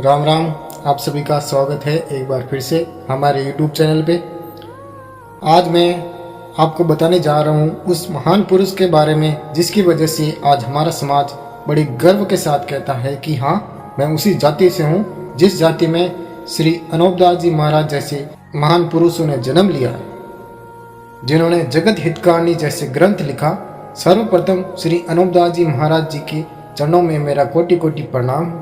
राम राम। आप सभी का स्वागत है एक बार फिर से हमारे YouTube चैनल पे। आज मैं आपको बताने जा रहा हूँ उस महान पुरुष के बारे में जिसकी वजह से आज हमारा समाज बड़ी गर्व के साथ कहता है कि हाँ, मैं उसी जाति से हूँ जिस जाति में श्री अनोपदास जी महाराज जैसे महान पुरुषों ने जन्म लिया, जिन्होंने जगत हितकारणी जैसे ग्रंथ लिखा। सर्वप्रथम श्री अनोपदास जी महाराज जी के चरणों में मेरा कोटि कोटि प्रणाम।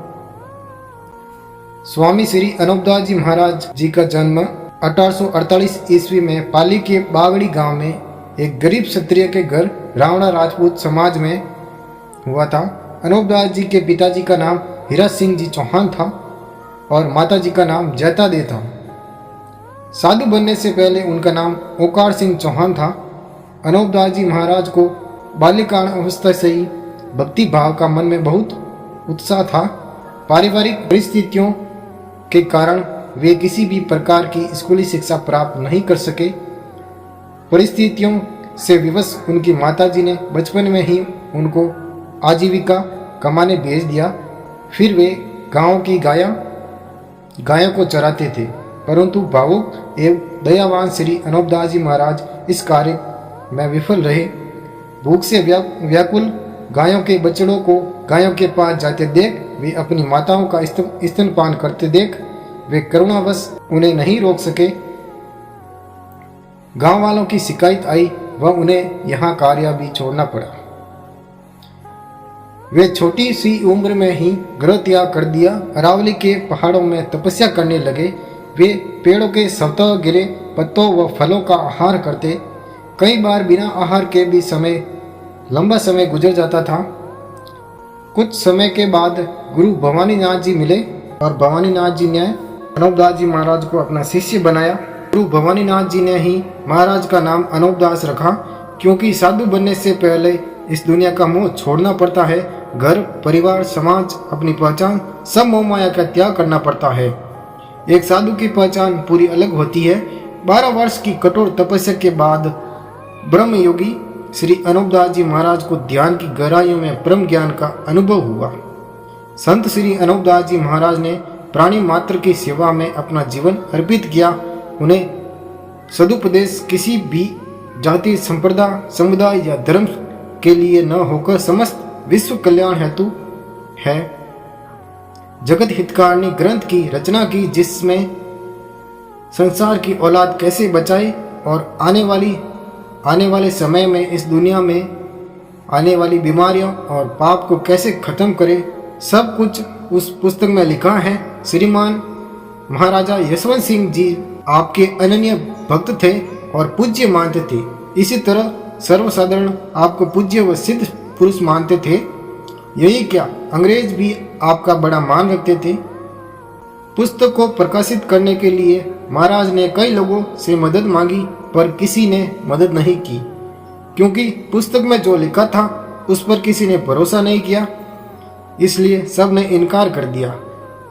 स्वामी श्री अनोपदास जी महाराज जी का जन्म 1848 ईस्वी में पाली के बागड़ी गांव में एक गरीब क्षत्रिय के घर रावणा राजपूत समाज में हुआ था। अनोपदास जी के पिताजी का नाम हीरा सिंह जी चौहान था और माताजी का नाम जैता दे था। साधु बनने से पहले उनका नाम ओकार सिंह चौहान था। अनोपदास जी महाराज को बालिकाण अवस्था से ही भक्ति भाव का मन में बहुत उत्साह था। पारिवारिक परिस्थितियों के कारण वे किसी भी प्रकार की स्कूली शिक्षा प्राप्त नहीं कर सके। परिस्थितियों से विवश उनकी माताजी ने बचपन में ही उनको आजीविका कमाने भेज दिया। फिर वे गांव की गायों को चराते थे, परंतु भावुक एवं दयावान श्री अनोपदास जी महाराज इस कार्य में विफल रहे। भूख से व्याकुल गायों के बछड़ों को गायों के पास जाते देख वे अपनी माताओं का स्तनपान करते देख वे करुणावश उन्हें नहीं रोक सके। गांव वालों की शिकायत आई व उन्हें यहाँ कार्य भी छोड़ना पड़ा। वे छोटी सी उम्र में ही गृह त्याग कर दिया। अरावली के पहाड़ों में तपस्या करने लगे। वे पेड़ों के स्वतः गिरे पत्तों व फलों का आहार करते। कई बार बिना आहार के भी लंबा समय गुजर जाता था। कुछ समय के बाद गुरु भवानीनाथ जी मिले और भवानीनाथ जी ने अनोपदास जी महाराज को अपना शिष्य बनाया। गुरु भवानीनाथ जी ने ही महाराज का नाम अनोपदास रखा, क्योंकि साधु बनने से पहले इस दुनिया का मोह छोड़ना पड़ता है। घर, परिवार, समाज, अपनी पहचान, सब मोह माया का त्याग करना पड़ता है। एक साधु की पहचान पूरी अलग होती है। 12 वर्ष की कठोर तपस्या के बाद ब्रह्म योगी श्री अनोपदास जी महाराज को ध्यान की गहराइयों में ब्रह्म ज्ञान का अनुभव हुआ। संत श्री अनोपदास जी महाराज ने प्राणी मात्र की सेवा में अपना जीवन अर्पित किया। उन्हें सदुपदेश किसी भी जाति, संप्रदाय, समुदाय या धर्म के लिए न होकर समस्त विश्व कल्याण हेतु है जगत हितकारणी ग्रंथ की रचना की, जिसमें संसार की औलाद कैसे बचाए और आने वाले समय में इस दुनिया में आने वाली बीमारियों और पाप को कैसे खत्म करे, सब कुछ उस पुस्तक में लिखा है। श्रीमान महाराजा यशवंत सिंह जी आपके अनन्य भक्त थे और पूज्य मानते थे। इसी तरह सर्वसाधारण आपको पूज्य व सिद्ध पुरुष मानते थे। यही क्या, अंग्रेज भी आपका बड़ा मान रखते थे। पुस्तक को प्रकाशित करने के लिए महाराज ने कई लोगों से मदद मांगी, पर किसी ने मदद नहीं की, क्योंकि पुस्तक में जो लिखा था उस पर किसी ने भरोसा नहीं किया, इसलिए सब ने इनकार कर दिया।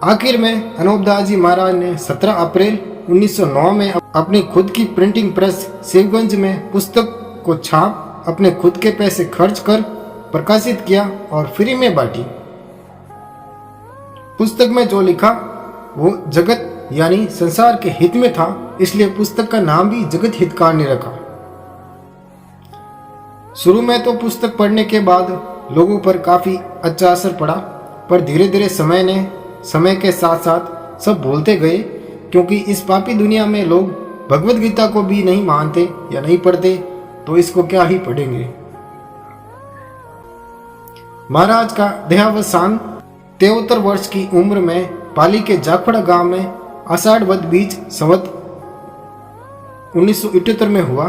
आखिर में अनोपदास जी महाराज ने 17 अप्रैल 1909 में अपनी खुद की प्रिंटिंग प्रेस शिवगंज में पुस्तक को छाप अपने खुद के पैसे खर्च कर प्रकाशित किया और फ्री में बांटी। पुस्तक में जो लिखा वो जगत यानी संसार के हित में था, इसलिए पुस्तक का नाम भी जगत हितकारणी रखा। शुरू में तो पुस्तक पढ़ने के बाद लोगों पर काफी अच्छा असर पड़ा, पर धीरे धीरे समय के साथ साथ सब भूलते गए, क्योंकि इस पापी दुनिया में लोग भगवत गीता को भी नहीं मानते या नहीं पढ़ते, तो इसको क्या ही पढ़ेंगे। महाराज का देहावसान 73 वर्ष की उम्र में पाली के जाखड़ा गांव में आषाढ़ वद बीज संवत 1978 में हुआ।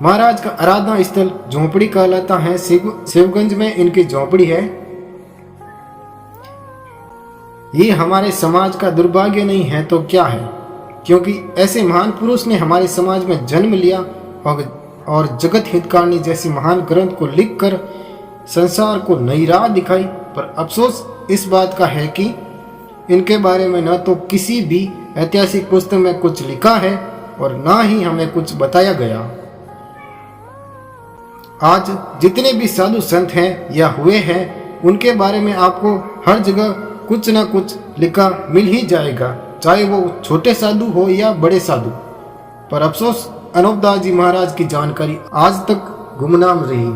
महाराज का आराधना स्थल झोंपड़ी कहलाता है। शिवगंज में इनकी झोंपड़ी है। ये हमारे समाज का दुर्भाग्य नहीं है तो क्या है, क्योंकि ऐसे महान पुरुष ने हमारे समाज में जन्म लिया और जगत हितकारणी जैसे महान ग्रंथ को लिखकर संसार को नई राह दिखाई। पर अफसोस इस बात का है कि इनके बारे में न तो किसी भी ऐतिहासिक पुस्तक में कुछ लिखा है और न ही हमें कुछ बताया गया। आज जितने भी साधु संत हैं या हुए हैं, उनके बारे में आपको हर जगह कुछ न कुछ लिखा मिल ही जाएगा, चाहे वो छोटे साधु हो या बड़े साधु। पर अफसोस अनूपदास जी महाराज की जानकारी आज तक गुमनाम रही।